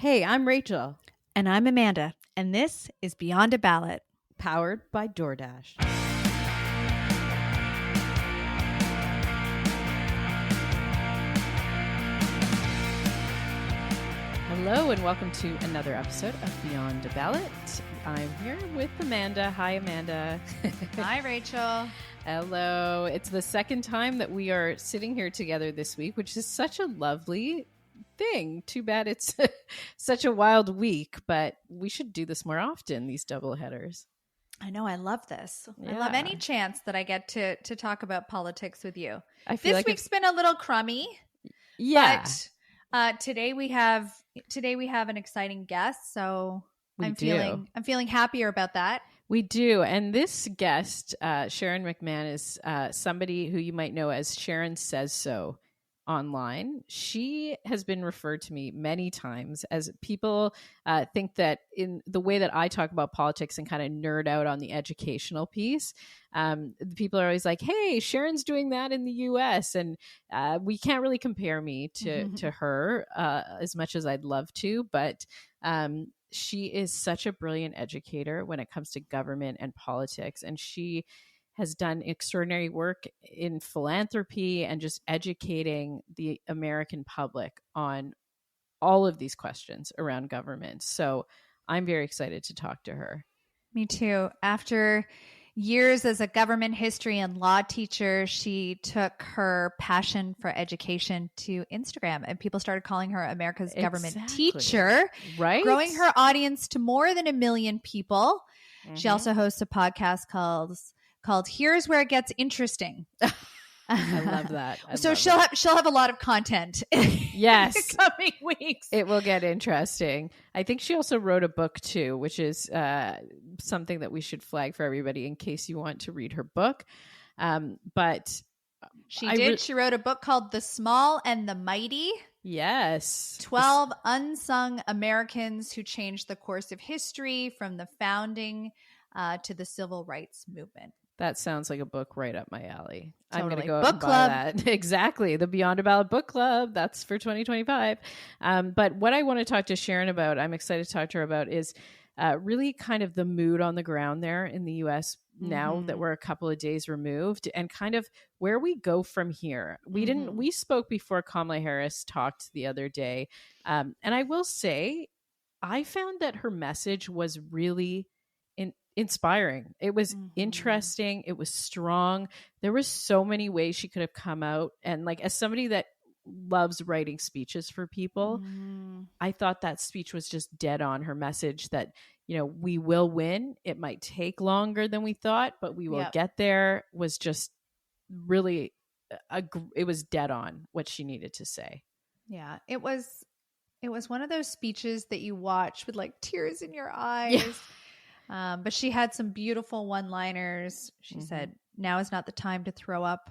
Hey, I'm Rachael, And I'm Amanda, and this is Beyond a Ballot. powered by DoorDash. Hello, and welcome to another episode of Beyond a Ballot. I'm here with Amanda. Hi, Amanda. Hi, Rachel. Hello. It's the second time that we are sitting here together this week, which is such a lovely thing. Too bad it's such a wild week, but we should do this more often, these double headers. I know, I love this. Yeah. I love any chance that I get to talk about politics with you. I feel This like week's been a little crummy. Yeah. But today we have an exciting guest, so I'm feeling happier about that. We do. And this guest, Sharon McMahon, is somebody who you might know as Sharon Says So online. She has been referred to me many times as people think that in the way that I talk about politics and kind of nerd out on the educational piece, people are always like, hey, Sharon's doing that in the US. And we can't really compare me to her as much as I'd love to. But she is such a brilliant educator when it comes to government and politics. And she has done extraordinary work in philanthropy and just educating the American public on all of these questions around government. So I'm very excited to talk to her. Me too. After years as a government history and law teacher, she took her passion for education to Instagram, and people started calling her America's government teacher, right? Growing her audience to more than 1 million people. Mm-hmm. She also hosts a podcast called Here's Where It Gets Interesting. I love that. She'll have a lot of content. Yes, in the coming weeks. It will get interesting. I think she also wrote a book too, which is something that we should flag for everybody in case you want to read her book. But she wrote a book called The Small and the Mighty. Yes. 12 unsung Americans who changed the course of history from the founding to the civil rights movement. That sounds like a book right up my alley. Totally. I'm going to go book and club. buy that. Exactly. The Beyond a Ballot book club. That's for 2025. But what I want to talk to Sharon about, I'm excited to talk to her about, is really kind of the mood on the ground there in the U.S. now that we're a couple of days removed, and kind of where we go from here. We spoke before Kamala Harris talked the other day. And I will say, I found that her message was really inspiring. It was interesting. It was strong. There was so many ways she could have come out. And like, as somebody that loves writing speeches for people, I thought that speech was just dead on. Her message that, you know, we will win. It might take longer than we thought, but we will get there, was just really, it was dead on what she needed to say. Yeah, it was one of those speeches that you watch with like tears in your eyes. Yeah. But she had some beautiful one-liners. She said, now is not the time to throw up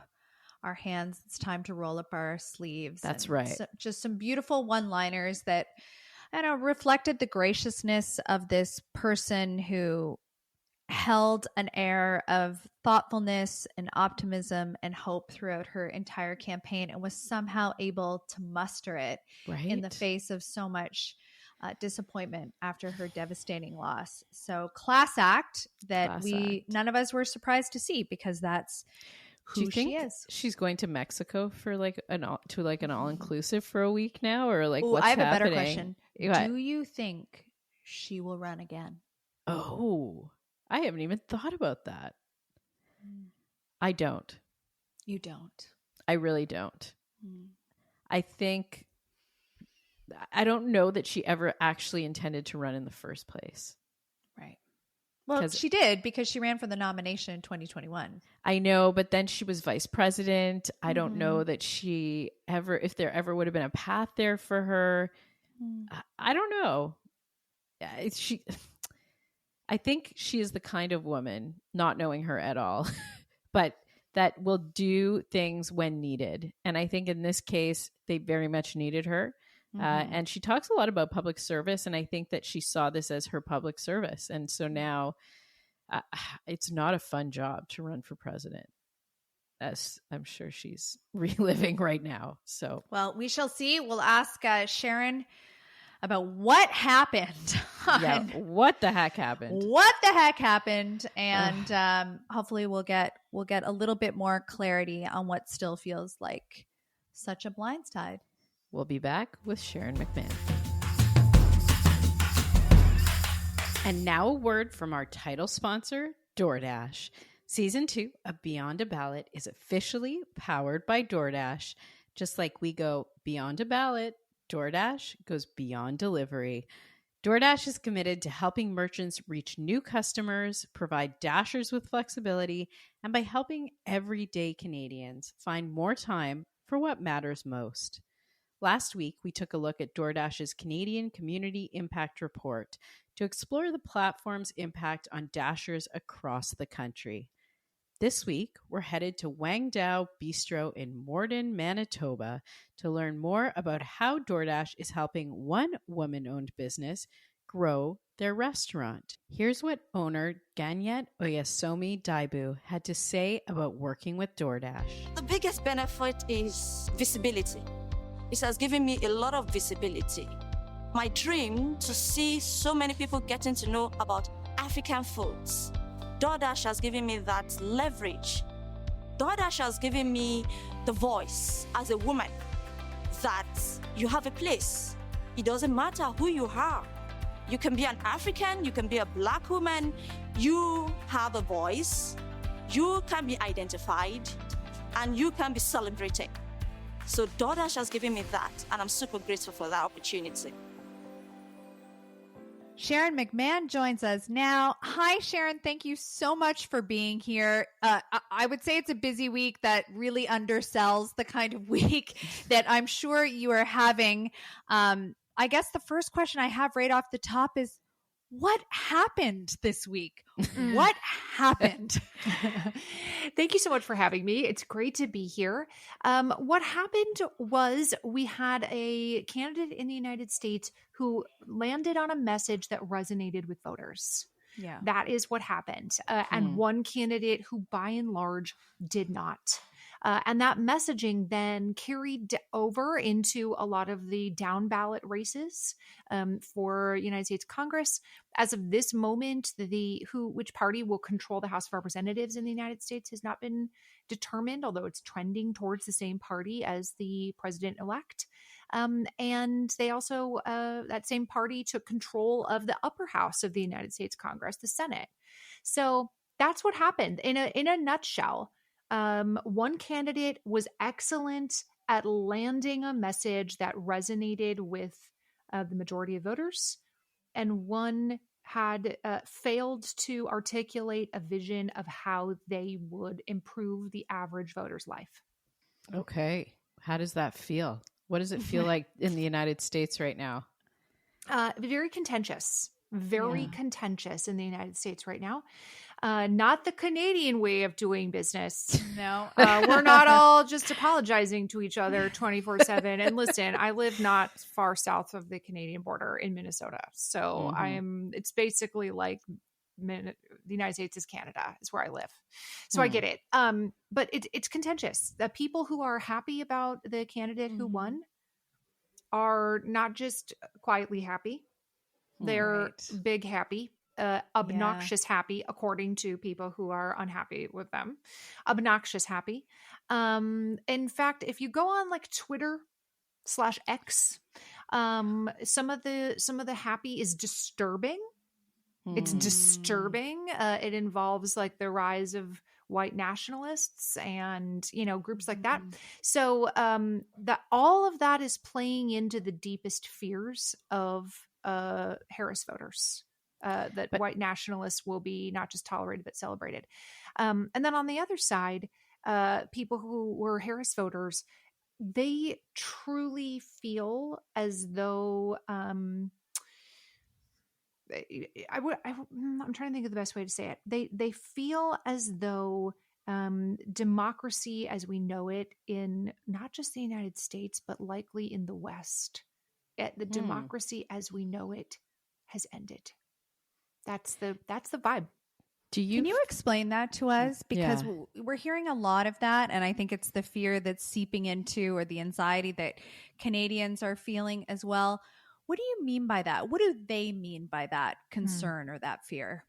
our hands. It's time to roll up our sleeves. That's right. So, just some beautiful one-liners that, I don't know, reflected the graciousness of this person who held an air of thoughtfulness and optimism and hope throughout her entire campaign, and was somehow able to muster it in the face of so much disappointment after her devastating loss. So class act that none of us were surprised to see, because that's who she is. She's going to Mexico for like an all-inclusive for a week now, or like what's happening? I have a better question. Do you think she will run again? Oh, I haven't even thought about that. I don't. You don't? I really don't. I don't know that she ever actually intended to run in the first place. Right. Well, she did, because she ran for the nomination in 2021. I know, but then she was vice president. I don't know that if there ever would have been a path there for her. I don't know. I think she is the kind of woman, not knowing her at all, but that will do things when needed. And I think in this case, they very much needed her. And she talks a lot about public service, and I think that she saw this as her public service. And so now it's not a fun job to run for president, as I'm sure she's reliving right now. So, well, we shall see. We'll ask Sharon about what happened. Yeah, what the heck happened? What the heck happened? And hopefully we'll get a little bit more clarity on what still feels like such a blindside. We'll be back with Sharon McMahon. And now a word from our title sponsor, DoorDash. Season 2 of Beyond a Ballot is officially powered by DoorDash. Just like we go beyond a ballot, DoorDash goes beyond delivery. DoorDash is committed to helping merchants reach new customers, provide Dashers with flexibility, and by helping everyday Canadians find more time for what matters most. Last week, we took a look at DoorDash's Canadian Community Impact Report to explore the platform's impact on Dashers across the country. This week, we're headed to Wang Dao Bistro in Morden, Manitoba to learn more about how DoorDash is helping one woman-owned business grow their restaurant. Here's what owner Ganyet Oyasomi Daibu had to say about working with DoorDash. The biggest benefit is visibility. It has given me a lot of visibility. My dream to see so many people getting to know about African foods. DoorDash has given me that leverage. DoorDash has given me the voice as a woman that you have a place. It doesn't matter who you are. You can be an African, you can be a Black woman. You have a voice, you can be identified, and you can be celebrated. So DoorDash has given me that, and I'm super grateful for that opportunity. Sharon McMahon joins us now. Hi, Sharon. Thank you so much for being here. I would say it's a busy week that really undersells the kind of week that I'm sure you are having. I guess the first question I have right off the top is, what happened this week? What happened? Thank you so much for having me. It's great to be here. What happened was we had a candidate in the United States who landed on a message that resonated with voters. Yeah. That is what happened. And one candidate who by and large did not. And that messaging then carried over into a lot of the down ballot races for United States Congress. As of this moment, which party will control the House of Representatives in the United States has not been determined, although it's trending towards the same party as the president-elect. And they also, that same party took control of the upper house of the United States Congress, the Senate. So that's what happened in a nutshell. One candidate was excellent at landing a message that resonated with the majority of voters, and one had failed to articulate a vision of how they would improve the average voter's life. Okay. How does that feel? What does it feel like in the United States right now? Very contentious. Very contentious in the United States right now. Not the Canadian way of doing business. No. We're not all just apologizing to each other 24/7. And listen, I live not far south of the Canadian border in Minnesota. So it's basically like the United States is Canada is where I live. So I get it. But it's contentious. The people who are happy about the candidate who won are not just quietly happy. They're big happy, obnoxious happy, according to people who are unhappy with them. Obnoxious happy. In fact, if you go on like Twitter/X, some of the happy is disturbing. It's disturbing. It involves like the rise of white nationalists and, groups like that. So all of that is playing into the deepest fears of Harris voters, that white nationalists will be not just tolerated, but celebrated. And then on the other side, people who were Harris voters, they truly feel as though, I'm trying to think of the best way to say it. They feel as though democracy as we know it in not just the United States, but likely in the West, the democracy as we know it has ended. That's the vibe. Can you explain that to us? Because we're hearing a lot of that, and I think it's the fear that's seeping into, or the anxiety that Canadians are feeling as well. What do you mean by that? What do they mean by that concern or that fear?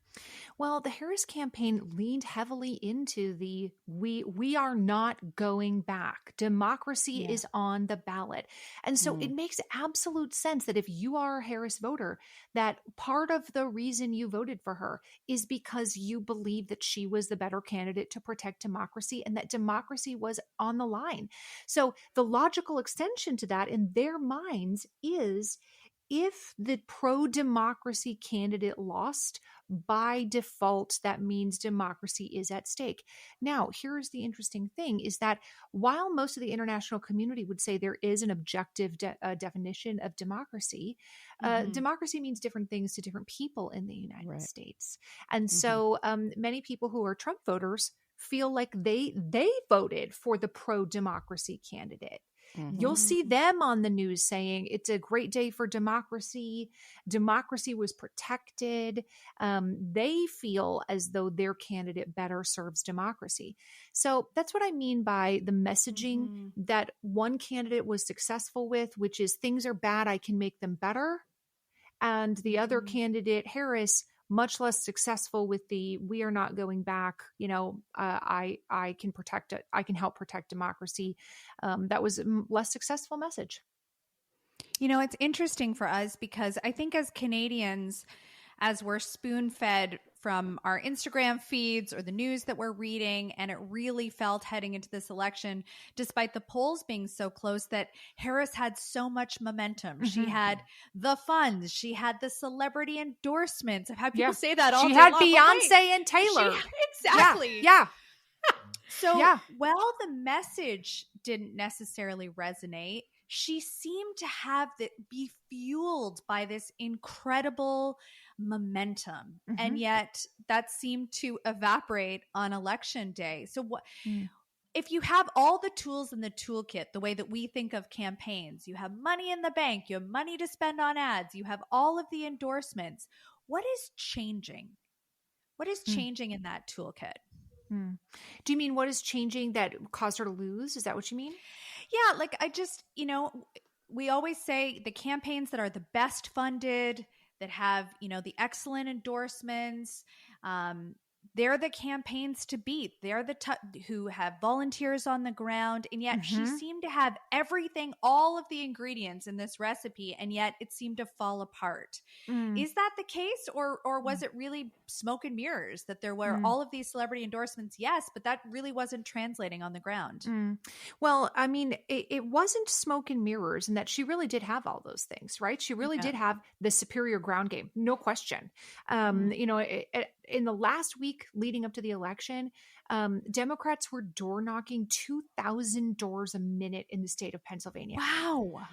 Well, the Harris campaign leaned heavily into the we are not going back. Democracy is on the ballot. And so it makes absolute sense that if you are a Harris voter, that part of the reason you voted for her is because you believe that she was the better candidate to protect democracy and that democracy was on the line. So the logical extension to that in their minds is if the pro-democracy candidate lost, by default, that means democracy is at stake. Now, here's the interesting thing is that while most of the international community would say there is an objective definition of democracy, democracy means different things to different people in the United States. And so many people who are Trump voters feel like they voted for the pro-democracy candidate. You'll see them on the news saying it's a great day for democracy. Democracy was protected. They feel as though their candidate better serves democracy. So that's what I mean by the messaging that one candidate was successful with, which is things are bad, I can make them better. And the other candidate, Harris, much less successful with the we are not going back. I can protect it. I can help protect democracy. That was a less successful message. It's interesting for us because I think as Canadians, as we're spoon-fed from our Instagram feeds or the news that we're reading, and it really felt heading into this election, despite the polls being so close, that Harris had so much momentum. She had the funds. She had the celebrity endorsements. I've had people say that all day long. She had Beyonce and Taylor. Exactly. Yeah. So while the message didn't necessarily resonate, she seemed to be fueled by this incredible momentum. And yet that seemed to evaporate on election day. So if you have all the tools in the toolkit, the way that we think of campaigns, you have money in the bank, you have money to spend on ads, you have all of the endorsements, what is changing? What is changing in that toolkit? Do you mean what is changing that caused her to lose? Is that what you mean? Yeah, like I just, we always say the campaigns that are the best funded, that have, the excellent endorsements, they're the campaigns to beat. They're the who have volunteers on the ground. And yet she seemed to have everything, all of the ingredients in this recipe, and yet it seemed to fall apart. Is that the case? Or was it really smoke and mirrors that there were all of these celebrity endorsements? Yes, but that really wasn't translating on the ground. Well, I mean, it wasn't smoke and mirrors in that she really did have all those things, right? She really did have the superior ground game, no question. In the last week leading up to the election, Democrats were door knocking 2,000 doors a minute in the state of Pennsylvania. Wow.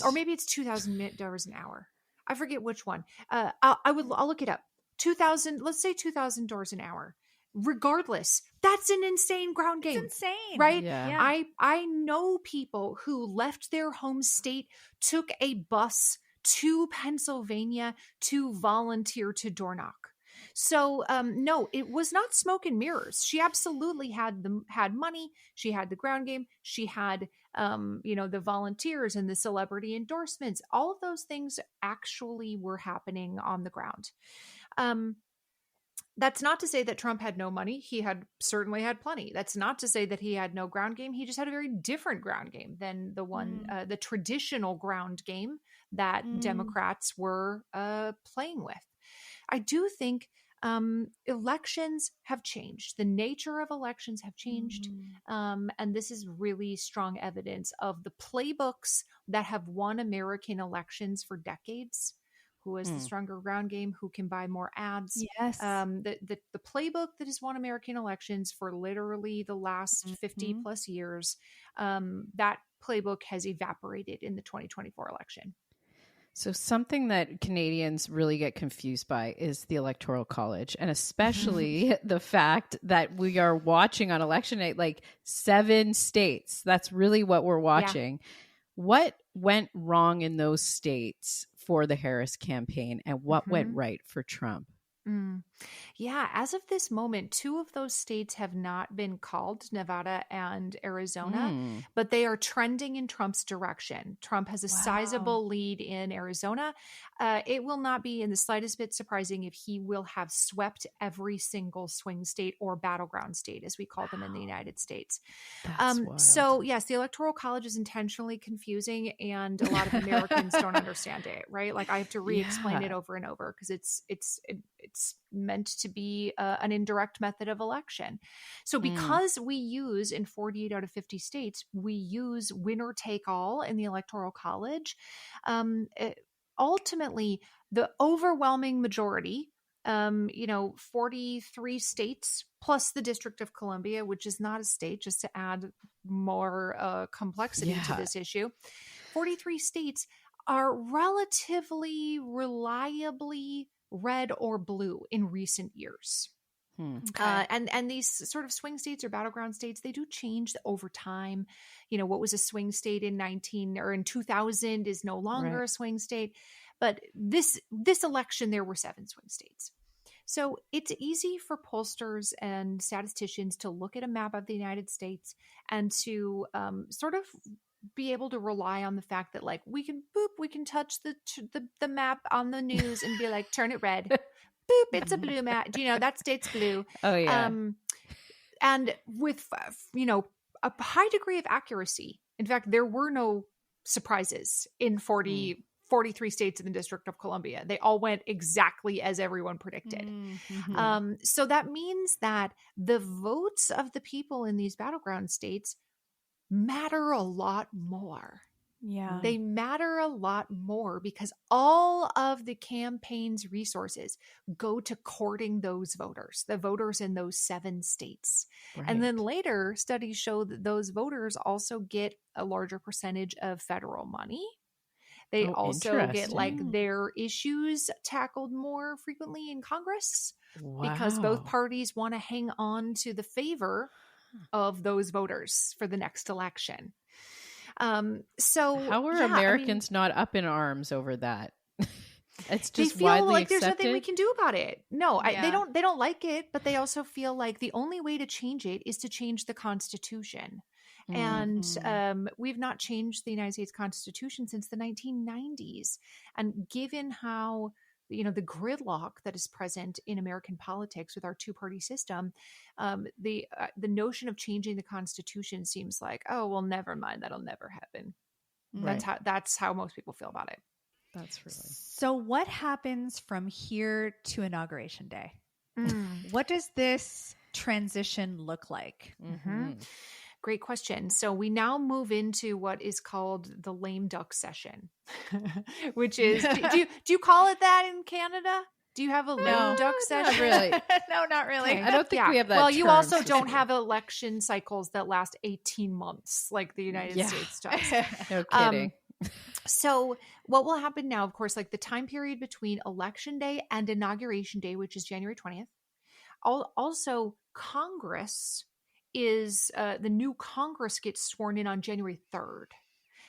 Or maybe it's 2,000 doors an hour. I forget which one. I'll look it up. 2,000, let's say 2,000 doors an hour. Regardless, that's an insane ground game. It's insane. Right? Yeah. I know people who left their home state, took a bus to Pennsylvania to volunteer to door knock. So no, it was not smoke and mirrors. She absolutely had money. She had the ground game. She had the volunteers and the celebrity endorsements. All of those things actually were happening on the ground. That's not to say that Trump had no money. He certainly had plenty. That's not to say that he had no ground game. He just had a very different ground game than the one, the traditional ground game that Democrats were playing with. I do think elections have changed. The nature of elections have changed. And this is really strong evidence of the playbooks that have won American elections for decades. Who has the stronger ground game? Who can buy more ads? Yes. The playbook that has won American elections for literally the last 50 plus years, that playbook has evaporated in the 2024 election. So something that Canadians really get confused by is the Electoral College, and especially the fact that we are watching on election night, like 7 states. That's really what we're watching. Yeah. What went wrong in those states for the Harris campaign, and what went right for Trump? Mm. Yeah, as of this moment, 2 of those states have not been called, Nevada and Arizona, but they are trending in Trump's direction. Trump has a sizable lead in Arizona. It will not be in the slightest bit surprising if he will have swept every single swing state or battleground state, as we call them in the United States. That's wild. So yes, the Electoral College is intentionally confusing, and a lot of Americans don't understand it, right? Like I have to re-explain it over and over because it's meant to be an indirect method of election. So because we use in 48 out of 50 states, we use winner take all in the Electoral College. Ultimately, the overwhelming majority, 43 states plus the District of Columbia, which is not a state, just to add more complexity to this issue. 43 states are relatively reliably red or blue in recent years. And these sort of swing states or battleground states, they do change over time. What was a swing state in 2000 is no longer a swing state. But this election, there were 7 swing states. So it's easy for pollsters and statisticians to look at a map of the United States and to sort of be able to rely on the fact that, like, we can touch the map on the news and be like, turn it red. Boop, it's a blue map. That state's blue. Oh yeah. And with a high degree of accuracy. In fact, there were no surprises in 43 states in the District of Columbia. They all went exactly as everyone predicted. So that means that the votes of the people in these battleground states matter a lot more. Yeah. They matter a lot more because all of the campaign's resources go to courting those voters, the voters in those 7 states. Right. And then later, studies show that those voters also get a larger percentage of federal money. They also get their issues tackled more frequently in Congress because both parties want to hang on to the favor of those voters for the next election. So how are Americans not up in arms over that? It's just they feel widely like accepted. There's nothing we can do about it. No, they don't like it, but they also feel like the only way to change it is to change the Constitution. And we've not changed the United States Constitution since the 1990s. And given how the gridlock that is present in American politics with our 2-party system, the notion of changing the Constitution seems like, oh well, never mind, that'll never happen. Right. That's how most people feel about it. That's really. So what happens from here to Inauguration Day? What does this transition look like? Great question. So we now move into what is called the lame duck session, which is, do you call it that in Canada? Do you have a lame duck session? Not really. No, not really. Okay. I don't think we have that. Well, you also don't have election cycles that last 18 months like the United States does. No kidding. So what will happen now, of course, like the time period between Election Day and Inauguration Day, which is January 20th. Also, the new Congress gets sworn in on January 3rd.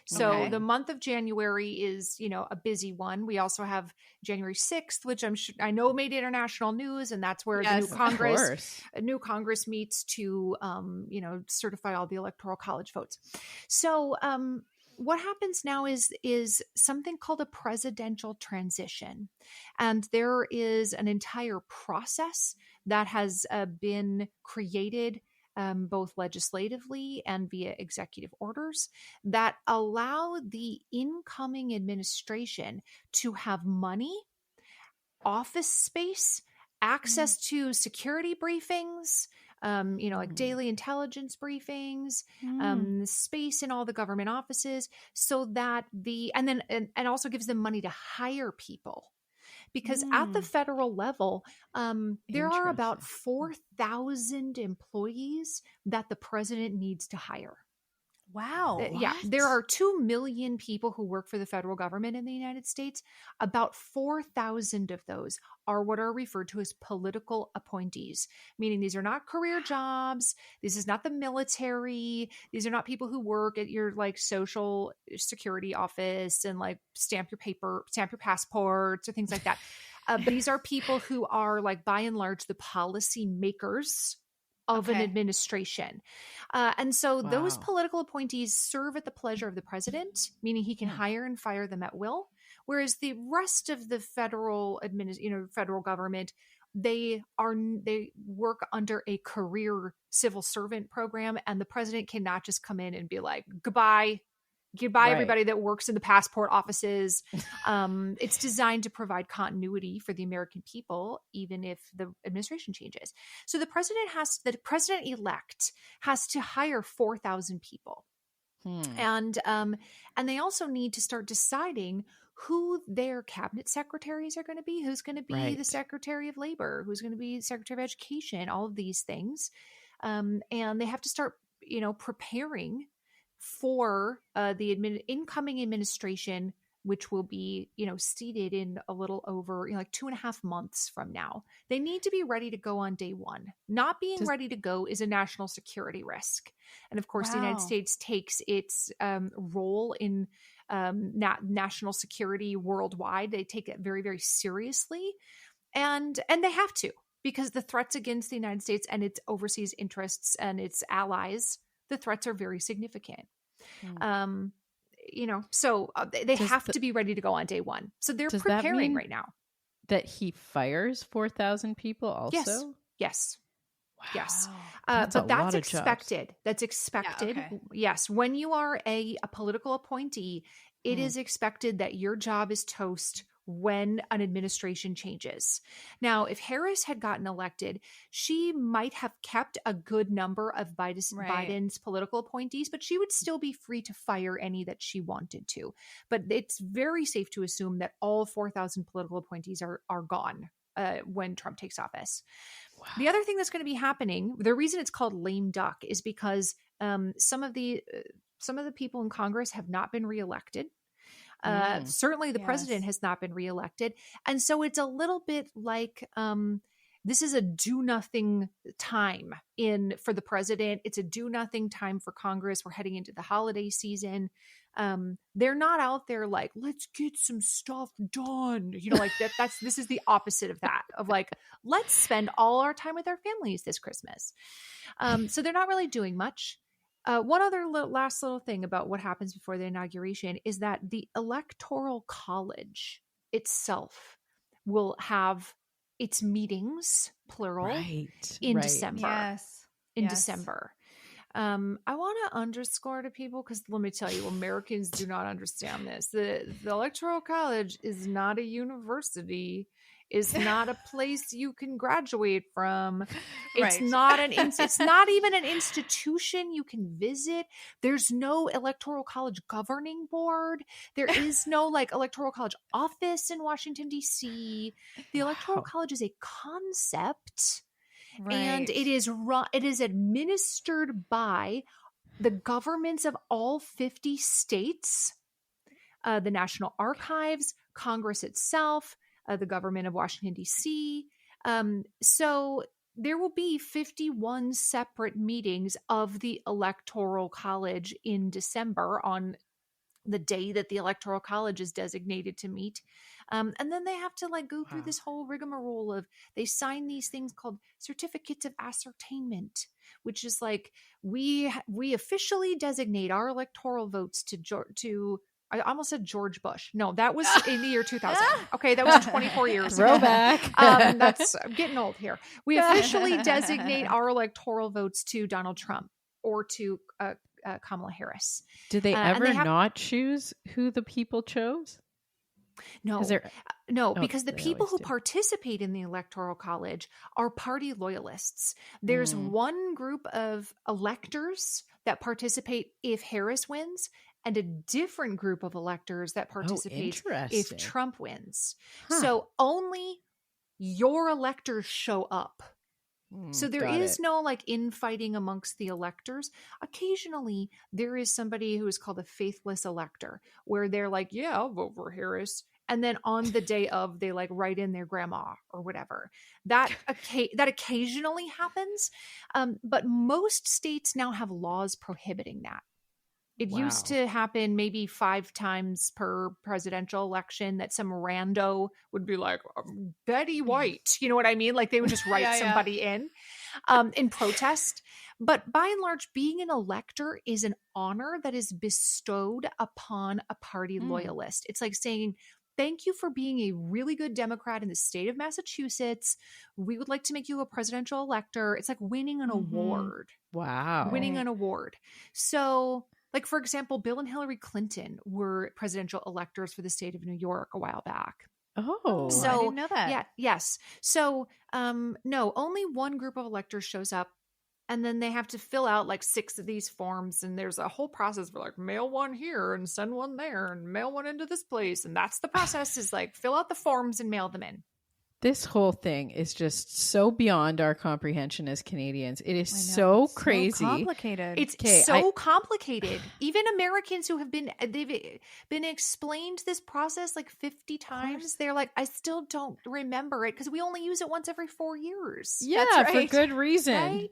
So the month of January is, a busy one. We also have January 6th, which I know made international news, and that's where the new Congress meets to, certify all the Electoral College votes. So what happens now is something called a presidential transition, and there is an entire process that has been created both legislatively and via executive orders that allow the incoming administration to have money, office space, access to security briefings, like daily intelligence briefings, space in all the government offices, so that and also gives them money to hire people. Because at the federal level, there are about 4,000 employees that the president needs to hire. Wow. Yeah. There are 2 million people who work for the federal government in the United States. About 4,000 of those are what are referred to as political appointees, meaning these are not career jobs. This is not the military. These are not people who work at your social security office and like stamp your passports or things like that. But these are people who are like, by and large, the policy makers of an administration. And so those political appointees serve at the pleasure of the president, meaning he can hire and fire them at will. Whereas the rest of the federal federal government, they work under a career civil servant program, and the president cannot just come in and be like, goodbye everybody that works in the passport offices. It's designed to provide continuity for the American people, even if the administration changes. So the president-elect has to hire 4,000 people. And they also need to start deciding who their cabinet secretaries are going to be, who's going to be the Secretary of Labor, who's going to be Secretary of Education, all of these things. And they have to start, preparing for the incoming administration, which will be, seated in a little over like 2.5 months from now. They need to be ready to go on day one. Not being ready to go is a national security risk. And of course, the United States takes its role in national security worldwide. They take it very, very seriously. And they have to, because the threats against the United States and its overseas interests and its allies, the threats are very significant. So they have to be ready to go on day one. So they're preparing right now. That he fires 4,000 people also? Yes. Wow. Yes. But that's expected. Jobs. That's expected. Yeah, okay. Yes. When you are a political appointee, it is expected that your job is toast when an administration changes. Now, if Harris had gotten elected, she might have kept a good number of Biden's political appointees, but she would still be free to fire any that she wanted to. But it's very safe to assume that all 4,000 political appointees are gone when Trump takes office. Wow. The other thing that's going to be happening, the reason it's called lame duck, is because some of the people in Congress have not been reelected. Certainly the president has not been reelected. And so it's a little bit like this is a do nothing time for the president. It's a do nothing time for Congress. We're heading into the holiday season. They're not out there like, let's get some stuff done. This is the opposite of that, of like, let's spend all our time with our families this Christmas. So they're not really doing much. One other last little thing about what happens before the inauguration is that the Electoral College itself will have its meetings, plural, in December. Yes. December. I want to underscore to people, because let me tell you, Americans do not understand this. The Electoral College is not a university. Is not a place you can graduate from. It's not it's not even an institution you can visit. There's no Electoral College governing board. There is no Electoral College office in Washington, D.C. The Electoral College is a concept. And it is administered by the governments of all 50 states, the National Archives, Congress itself, the government of Washington, D.C. So there will be 51 separate meetings of the Electoral College in December on the day that the Electoral College is designated to meet. And then they have to go through this whole rigmarole of, they sign these things called certificates of ascertainment, which is we officially designate our electoral votes to I almost said George Bush. No, that was in the year 2000. Okay, that was 24 years ago. Throwback. I'm getting old here. We officially designate our electoral votes to Donald Trump or to Kamala Harris. Did they ever not choose who the people chose? No, because the people who participate in the Electoral College are party loyalists. There's one group of electors that participate if Harris wins, and a different group of electors that participate if Trump wins. So only your electors show up. So there is no infighting amongst the electors. Occasionally there is somebody who is called a faithless elector, where they're like, yeah, I'll vote for Harris. And then on the day of, they write in their grandma or whatever. That occasionally happens. But most states now have laws prohibiting that. It used to happen maybe 5 times per presidential election that some rando would be like, Betty White. You know what I mean? Like they would just write somebody in protest. But by and large, being an elector is an honor that is bestowed upon a party loyalist. It's like saying, thank you for being a really good Democrat in the state of Massachusetts. We would like to make you a presidential elector. It's like winning an award. Wow. Winning an award. So, like, for example, Bill and Hillary Clinton were presidential electors for the state of New York a while back. Oh, so I didn't know that. Yeah, yes. So, no, only one group of electors shows up, and then they have to fill out like 6 of these forms, and there's a whole process for like mail one here and send one there and mail one into this place, and that's the process is like fill out the forms and mail them in. This whole thing is just so beyond our comprehension as Canadians. It is so crazy. So complicated. It's complicated. Even Americans who have they've been explained this process like 50 times. They're like, I still don't remember it because we only use it once every 4 years. Yeah, That's right. for good reason. Right?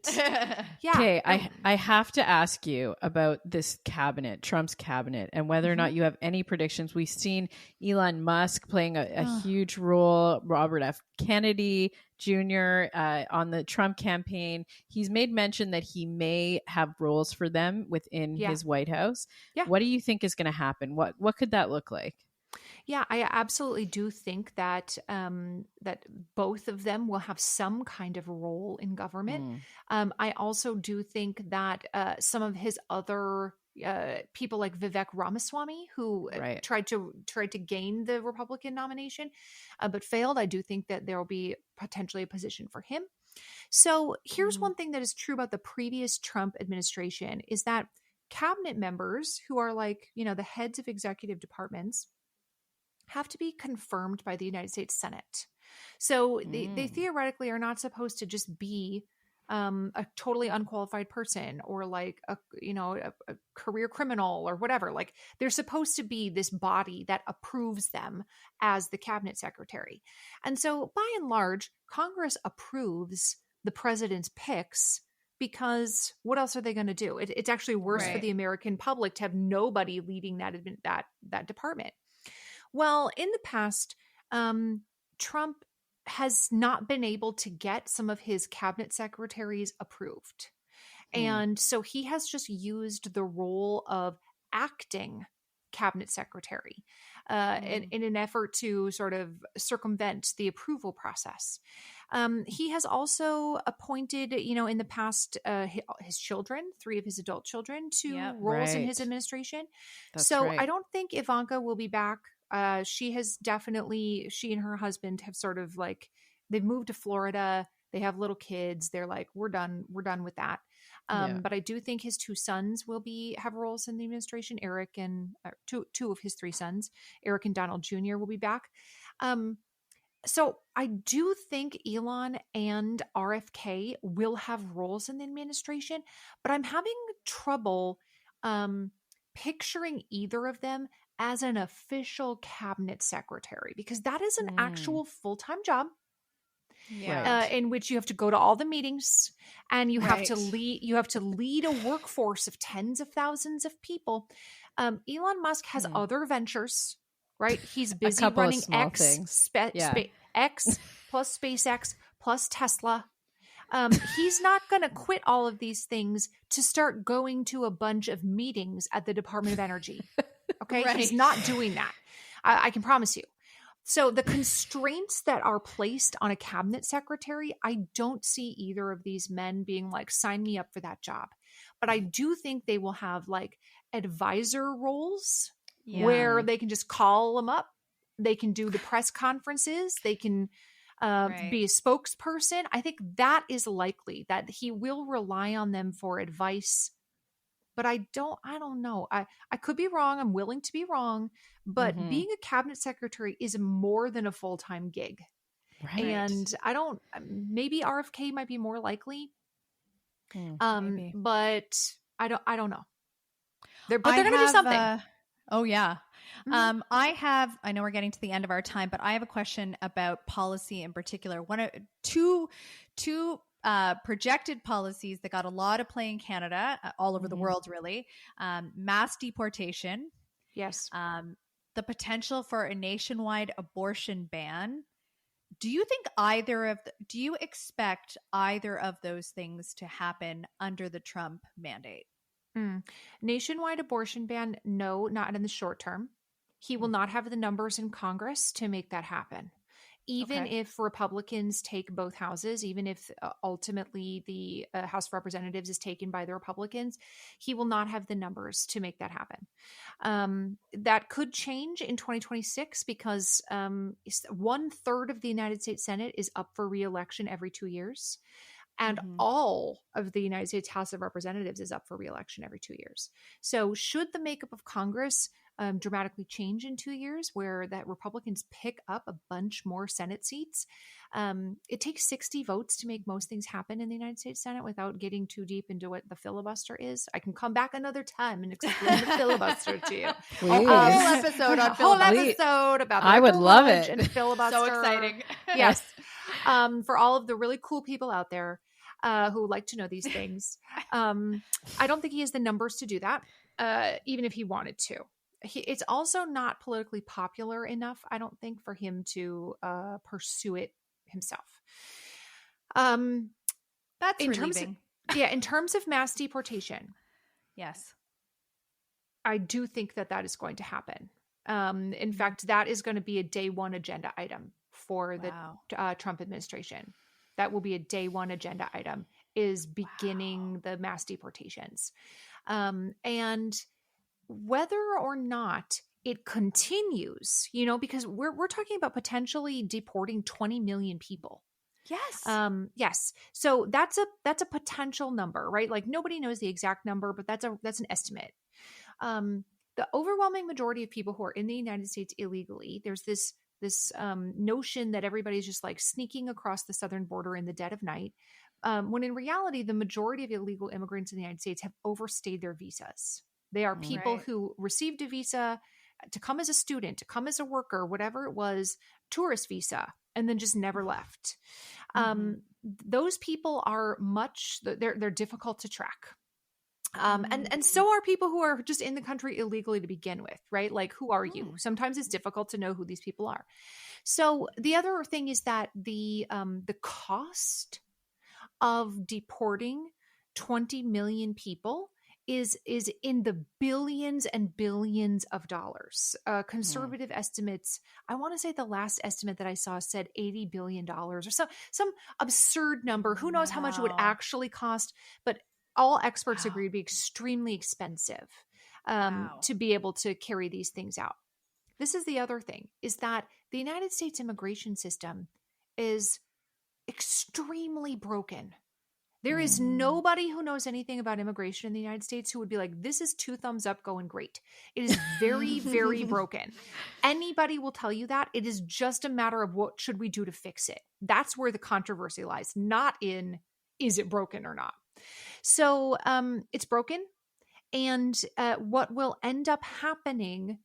Yeah. Okay, I have to ask you about this cabinet, Trump's cabinet, and whether or not you have any predictions. We've seen Elon Musk playing a huge role, Robert F. Kennedy Jr. On the Trump campaign. He's made mention that he may have roles for them within his White House. Yeah. What do you think is going to happen? What could that look like? Yeah, I absolutely do think that that both of them will have some kind of role in government. I also do think that some of his other people like Vivek Ramaswamy, who tried to gain the Republican nomination, but failed. I do think that there will be potentially a position for him. So here's one thing that is true about the previous Trump administration is that cabinet members who are like, the heads of executive departments have to be confirmed by the United States Senate. So they theoretically are not supposed to just be a totally unqualified person or like a career criminal or whatever. Like they're supposed to be this body that approves them as the cabinet secretary. And so by and large, Congress approves the president's picks because what else are they going to do? It's actually worse for the American public to have nobody leading that department. Well, in the past, Trump has not been able to get some of his cabinet secretaries approved. And so he has just used the role of acting cabinet secretary in an effort to sort of circumvent the approval process. He has also appointed, in the past, his children, 3 of his adult children, to roles in his administration. I don't think Ivanka will be back. She and her husband have sort of like, they've moved to Florida. They have little kids. They're like, we're done with that. But I do think his 2 sons will have roles in the administration. Eric and two of his 3 sons, Eric and Donald Jr. will be back. So I do think Elon and RFK will have roles in the administration, but I'm having trouble picturing either of them as an official cabinet secretary, because that is an actual full-time job in which you have to go to all the meetings and you have to lead a workforce of tens of thousands of people. Elon Musk has other ventures, right? He's busy running X plus SpaceX plus Tesla. He's not going to quit all of these things to start going to a bunch of meetings at the Department of Energy. Okay. He's not doing that. I can promise you. So the constraints that are placed on a cabinet secretary, I don't see either of these men being like, sign me up for that job. But I do think they will have like advisor roles where they can just call them up. They can do the press conferences. They can be a spokesperson. I think that is likely that he will rely on them for advice. But I don't know. I could be wrong. I'm willing to be wrong. But being a cabinet secretary is more than a full-time gig. Right. And maybe RFK might be more likely. Maybe. But I don't know. They're going to do something. Oh yeah. I know we're getting to the end of our time, but I have a question about policy in particular. Two projected policies that got a lot of play in Canada, all over the world, really. Mass deportation. Yes. The potential for a nationwide abortion ban. Do you expect either of those things to happen under the Trump mandate? Nationwide abortion ban? No, not in the short term. He will not have the numbers in Congress to make that happen. Even if Republicans take both houses, even if ultimately the House of Representatives is taken by the Republicans, he will not have the numbers to make that happen. That could change in 2026 because 1/3 of the United States Senate is up for re-election every 2 years. And all of the United States House of Representatives is up for re-election every 2 years. So should the makeup of Congress dramatically change in 2 years, where that Republicans pick up a bunch more Senate seats, it takes 60 votes to make most things happen in the United States Senate without getting too deep into what the filibuster is. I can come back another time and explain the filibuster to you. A whole episode on episode about I would love it. and filibuster. So exciting. Yes. For all of the really cool people out there who like to know these things. I don't think he has the numbers to do that, even if he wanted to. It's also not politically popular enough, I don't think, for him to pursue it himself. That's relieving. In terms of mass deportation. Yes. I do think that is going to happen. In fact, that is going to be a day one agenda item for the Trump administration. That will be a day one agenda item, is beginning the mass deportations. And whether or not it continues, because we're talking about potentially deporting 20 million people. Yes. Yes. So that's a potential number, right? Like nobody knows the exact number, but that's an estimate. The overwhelming majority of people who are in the United States illegally, there's this notion that everybody's just like sneaking across the southern border in the dead of night, when in reality, the majority of illegal immigrants in the United States have overstayed their visas. They are people who received a visa to come as a student, to come as a worker, whatever it was, tourist visa, and then just never left. Those people are they're difficult to track. And so are people who are just in the country illegally to begin with, right? Like, who are you? Sometimes it's difficult to know who these people are. So the other thing is that the cost of deporting 20 million people is in the billions and billions of dollars. Conservative estimates, I want to say the last estimate that I saw said $80 billion or some absurd number. Who knows how much it would actually cost, but all experts agree to be extremely expensive to be able to carry these things out. This is the other thing, is that the United States immigration system is extremely broken. There is nobody who knows anything about immigration in the United States who would be like, this is 2 thumbs up going great. It is very, very broken. Anybody will tell you that. It is just a matter of what should we do to fix it. That's where the controversy lies, not in, is it broken or not? So it's broken. And what will end up happening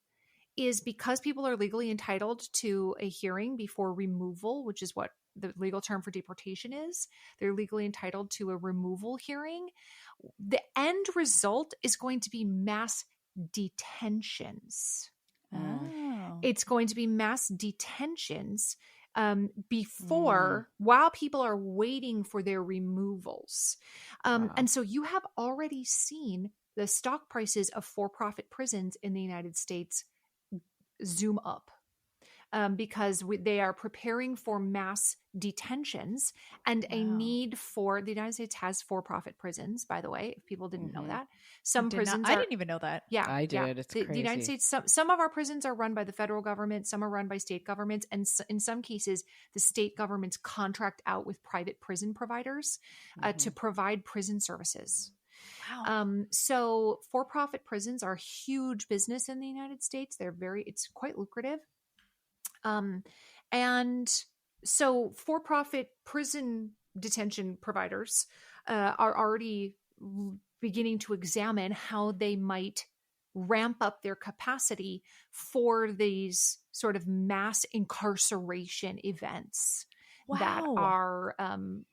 is, because people are legally entitled to a hearing before removal, which is what the legal term for deportation is, they're legally entitled to a removal hearing. The end result is going to be mass detentions. It's going to be mass detentions while people are waiting for their removals. And so you have already seen the stock prices of for-profit prisons in the United States zoom up. Because they are preparing for mass detentions and a need for, the United States has for-profit prisons, by the way, if people didn't know that. Some prisons I didn't even know that. Yeah. I did. Yeah. It's crazy. The United States, some of our prisons are run by the federal government, some are run by state governments, and in some cases, the state governments contract out with private prison providers to provide prison services. Wow. So for-profit prisons are huge business in the United States. It's quite lucrative. And so for-profit prison detention providers are already beginning to examine how they might ramp up their capacity for these sort of mass incarceration events that are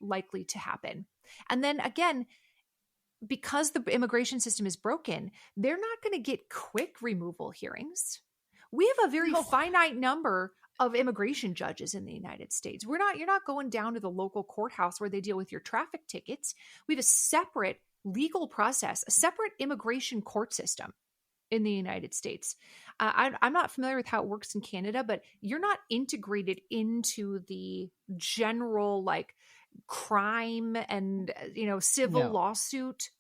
likely to happen. And then again, because the immigration system is broken, they're not going to get quick removal hearings. We have a very finite number of immigration judges in the United States. You're not going down to the local courthouse where they deal with your traffic tickets. We have a separate legal process, a separate immigration court system in the United States. I'm not familiar with how it works in Canada, but you're not integrated into the general like crime and civil lawsuit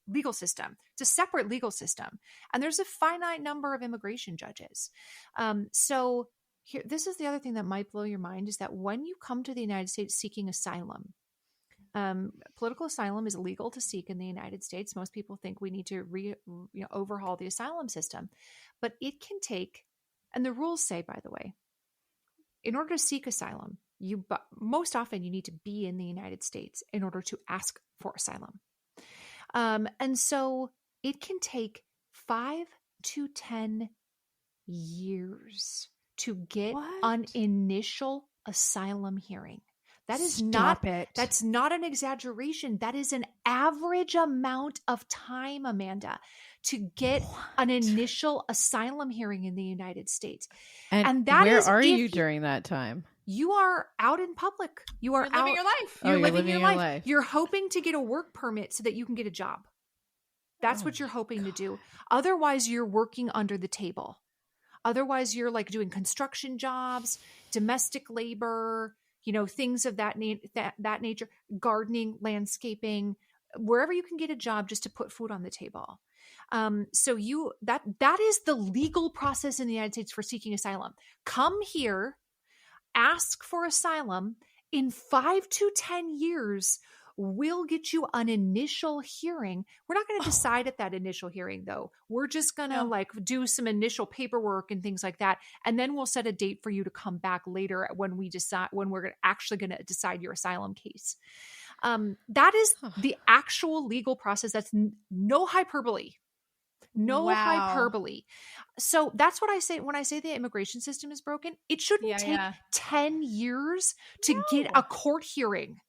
legal system. It's a separate legal system, and there's a finite number of immigration judges. So here, this is the other thing that might blow your mind, is that when you come to the United States seeking asylum, political asylum is legal to seek in the United States. Most people think we need to overhaul the asylum system, but it can take, and the rules say, by the way, in order to seek asylum, most often you need to be in the United States in order to ask for asylum. And so it can take 5 to 10 years to get an initial asylum hearing. That is that's not an exaggeration. That is an average amount of time, Amanda, to get an initial asylum hearing in the United States. And that where are you during that time? You are out in public. You are living your life. You're living your life. You're hoping to get a work permit so that you can get a job. That's what you're hoping to do. Otherwise, you're working under the table. Otherwise, you're like doing construction jobs, domestic labor, things of that nature, gardening, landscaping, wherever you can get a job just to put food on the table. So that is the legal process in the United States for seeking asylum. Come here, ask for asylum. In 5 to 10 years, we'll get you an initial hearing. We're not going to decide at that initial hearing, though. We're just going to do some initial paperwork and things like that. And then we'll set a date for you to come back later when we're actually going to decide your asylum case. That is the actual legal process. That's no hyperbole. Hyperbole. So that's what I say when I say the immigration system is broken. It shouldn't take 10 years to get a court hearing.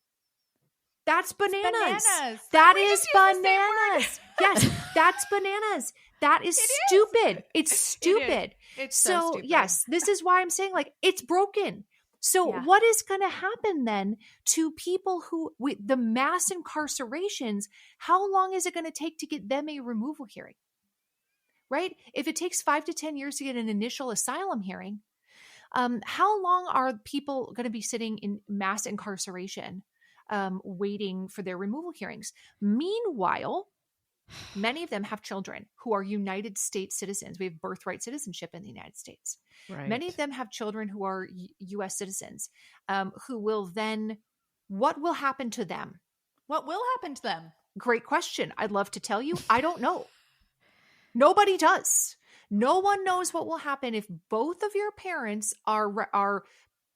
That's bananas. That is bananas. Yes, that's bananas. That is stupid. It's stupid. It's so stupid. Yes, this is why I'm saying it's broken. So what is going to happen then to people who, with the mass incarcerations, how long is it going to take to get them a removal hearing? Right? If it takes 5 to 10 years to get an initial asylum hearing, how long are people going to be sitting in mass incarceration waiting for their removal hearings? Meanwhile, many of them have children who are United States citizens. We have birthright citizenship in the United States. Right. Many of them have children who are U.S. citizens, who will then, what will happen to them? What will happen to them? Great question. I'd love to tell you. I don't know. Nobody does. No one knows what will happen if both of your parents are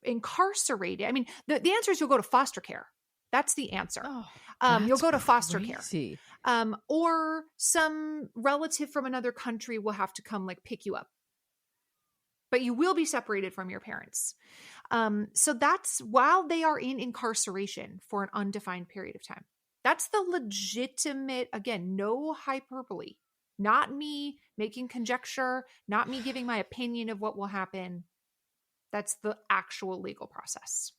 incarcerated. I mean, the answer is you'll go to foster care. That's the answer. You'll go to foster care. Or some relative from another country will have to come pick you up. But you will be separated from your parents. So that's while they are in incarceration for an undefined period of time. That's the legitimate, again, no hyperbole. Not me making conjecture, not me giving my opinion of what will happen. That's the actual legal process.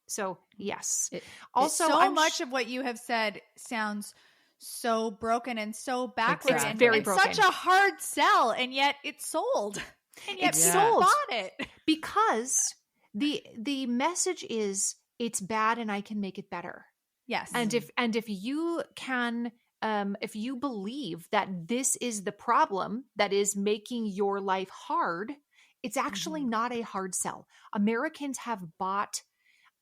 So, yes. Also, so much of what you have said sounds so broken and so backwards. It's very broken. Such a hard sell, and yet it's sold. And yet it's sold. Bought it. Because the message is, it's bad and I can make it better. Yes. And if you can... if you believe that this is the problem that is making your life hard, it's actually not a hard sell. Americans have bought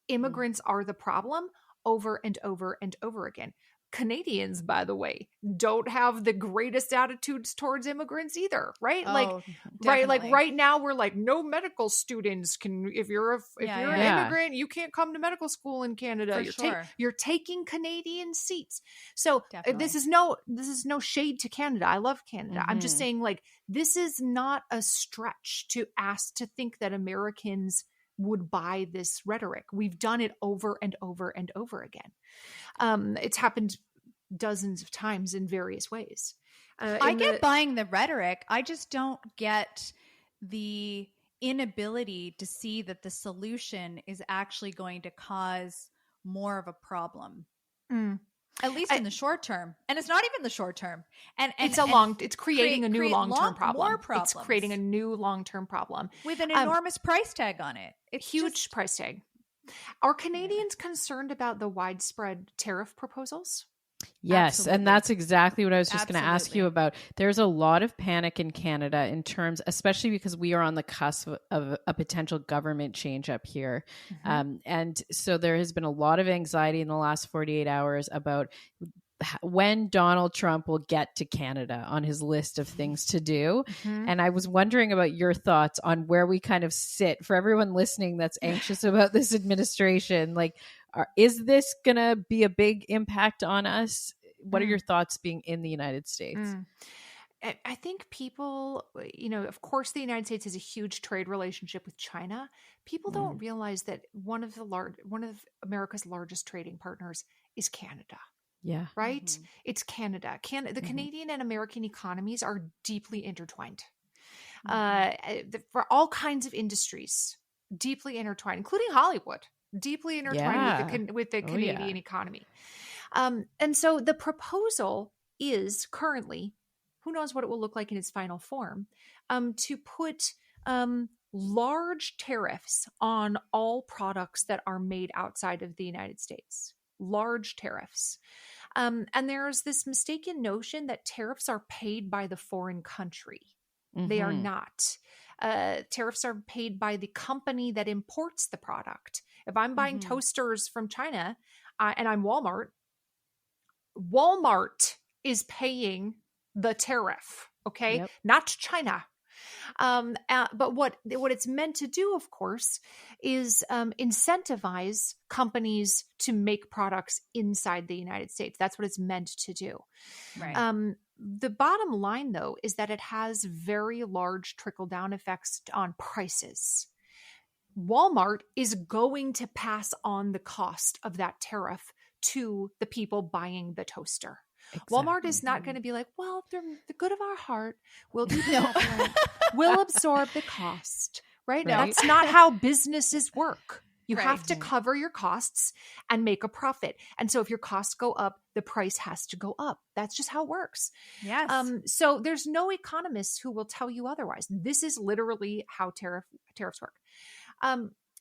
immigrants are the problem over and over and over again. Canadians, by the way, don't have the greatest attitudes towards immigrants either, right? Definitely. Right. Right now we're no medical students can, if you're an immigrant, you can't come to medical school in Canada. You're taking Canadian seats. So this is no shade to Canada. I love Canada. I'm just saying this is not a stretch to ask to think that Americans would buy this rhetoric. We've done it over and over and over again. It's happened dozens of times in various ways. I get buying the rhetoric. I just don't get the inability to see that the solution is actually going to cause more of a problem. At least in the short term. And it's not even the short term. And it's creating a new long-term problem. More problems. It's creating a new long-term problem. With an enormous price tag on it. It's huge price tag. Are Canadians concerned about the widespread tariff proposals? Yes. Absolutely. And that's exactly what I was just going to ask you about. There's a lot of panic in Canada in terms, especially because we are on the cusp of a potential government change up here. And so there has been a lot of anxiety in the last 48 hours about when Donald Trump will get to Canada on his list of things to do. And I was wondering about your thoughts on where we kind of sit for everyone listening that's anxious about this administration. Like, is this going to be a big impact on us? What are your thoughts being in the United States? I think people, of course, the United States has a huge trade relationship with China. People don't realize that one of America's largest trading partners is Canada. Yeah. Right? It's Canada. The Canadian and American economies are deeply intertwined for all kinds of industries, deeply intertwined, including Hollywood, deeply intertwined with the Canadian economy. And so the proposal is currently, who knows what it will look like in its final form, to put large tariffs on all products that are made outside of the United States. Large tariffs. And there's this mistaken notion that tariffs are paid by the foreign country. They are not. Tariffs are paid by the company that imports the product. If I'm buying toasters from China and I'm Walmart is paying the tariff, okay? Yep. Not China. But what it's meant to do, of course, is incentivize companies to make products inside the United States. That's what it's meant to do. Right. The bottom line, though, is that it has very large trickle-down effects on prices. Walmart is going to pass on the cost of that tariff to the people buying the toaster. Exactly. Walmart is not going to be like, well, they're the good of our heart. We'll do we'll absorb the cost, right? That's not how businesses work. You have to cover your costs and make a profit. And so if your costs go up, the price has to go up. That's just how it works. Yes. So there's no economist who will tell you otherwise. This is literally how tariffs work.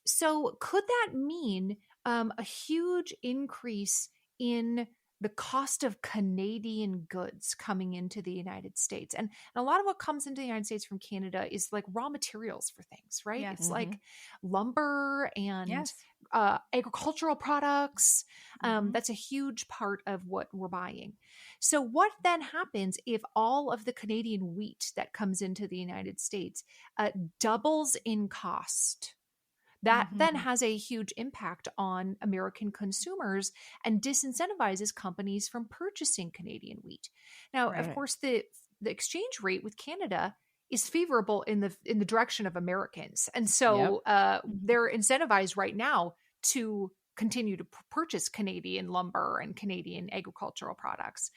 So could that mean a huge increase in the cost of Canadian goods coming into the United States? And a lot of what comes into the United States from Canada is like raw materials for things, right? Yes. It's like lumber and agricultural products. That's a huge part of what we're buying. So what then happens if all of the Canadian wheat that comes into the United States doubles in cost? That then has a huge impact on American consumers and disincentivizes companies from purchasing Canadian wheat. Now, of course, the exchange rate with Canada is favorable in the direction of Americans. And so they're incentivized right now to continue to purchase Canadian lumber and Canadian agricultural products.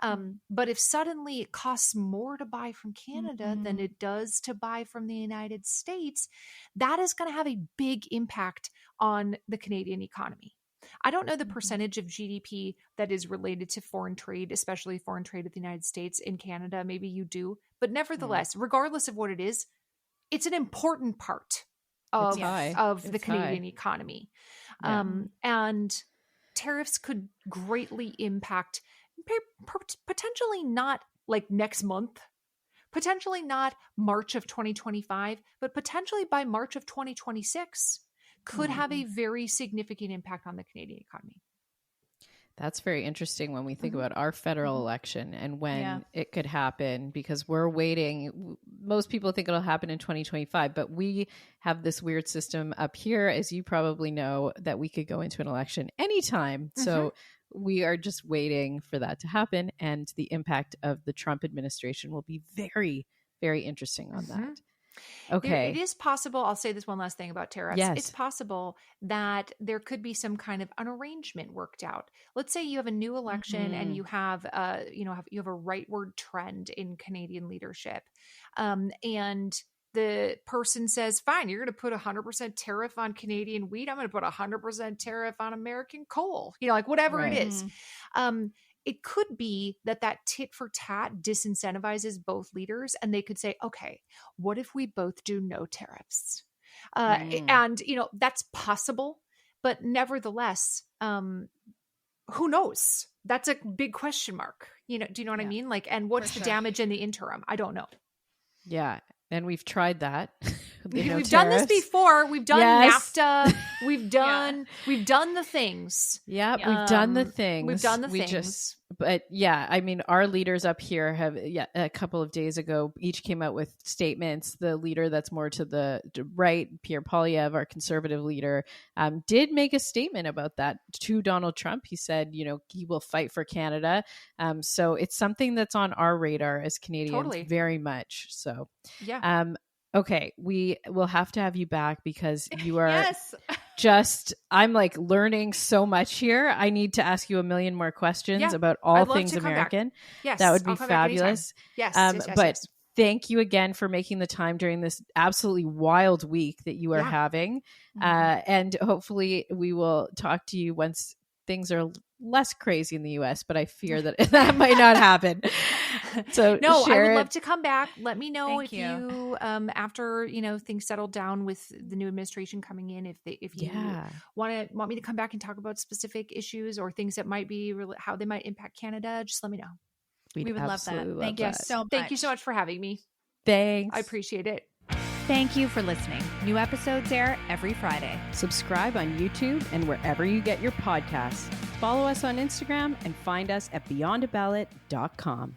But if suddenly it costs more to buy from Canada than it does to buy from the United States, that is going to have a big impact on the Canadian economy. I don't know the percentage of GDP that is related to foreign trade, especially foreign trade with the United States in Canada. Maybe you do. But nevertheless, regardless of what it is, it's an important part of the Canadian economy. And tariffs could greatly impact, potentially not like next month, potentially not March of 2025, but potentially by March of 2026 could have a very significant impact on the Canadian economy. That's very interesting when we think about our federal election and when it could happen, because we're waiting. Most people think it'll happen in 2025, but we have this weird system up here, as you probably know, that we could go into an election anytime. So we are just waiting for that to happen. And the impact of the Trump administration will be very, very interesting on that. Okay. It is possible. I'll say this one last thing about tariffs. Yes. It's possible that there could be some kind of an arrangement worked out. Let's say you have a new election and you have, you have a rightward trend in Canadian leadership, and the person says, "Fine, you're going to put 100% tariff on Canadian wheat. I'm going to put 100% tariff on American coal." Like whatever it is. It could be that tit for tat disincentivizes both leaders, and they could say, okay, what if we both do no tariffs? And, that's possible, but nevertheless, who knows? That's a big question mark. Do you know what I mean? Like, and what's the damage in the interim? I don't know. Yeah. And we've tried that. We've done this before. We've done NAFTA. We've done the things. Yeah, we've done the things. We've done the things. But yeah, I mean, our leaders up here have, a couple of days ago, each came out with statements. The leader that's more to the right, Pierre Poilievre, our conservative leader, did make a statement about that to Donald Trump. He said, he will fight for Canada. So it's something that's on our radar as Canadians very much. So, okay, we will have to have you back because you are I'm like learning so much here. I need to ask you a million more questions about all things American. Yes, that would be fabulous. Yes, but thank you again for making the time during this absolutely wild week that you are having. And hopefully we will talk to you once things are less crazy in the US, but I fear that might not happen. So no, Sharon, I would love to come back. Let me know if you after things settle down with the new administration coming in, if you want me to come back and talk about specific issues or things that might be how they might impact Canada, just let me know. We would love that. Thank you so much. Thank you so much for having me. Thanks. I appreciate it. Thank you for listening. New episodes air every Friday. Subscribe on YouTube and wherever you get your podcasts. Follow us on Instagram and find us at beyondaballot.com.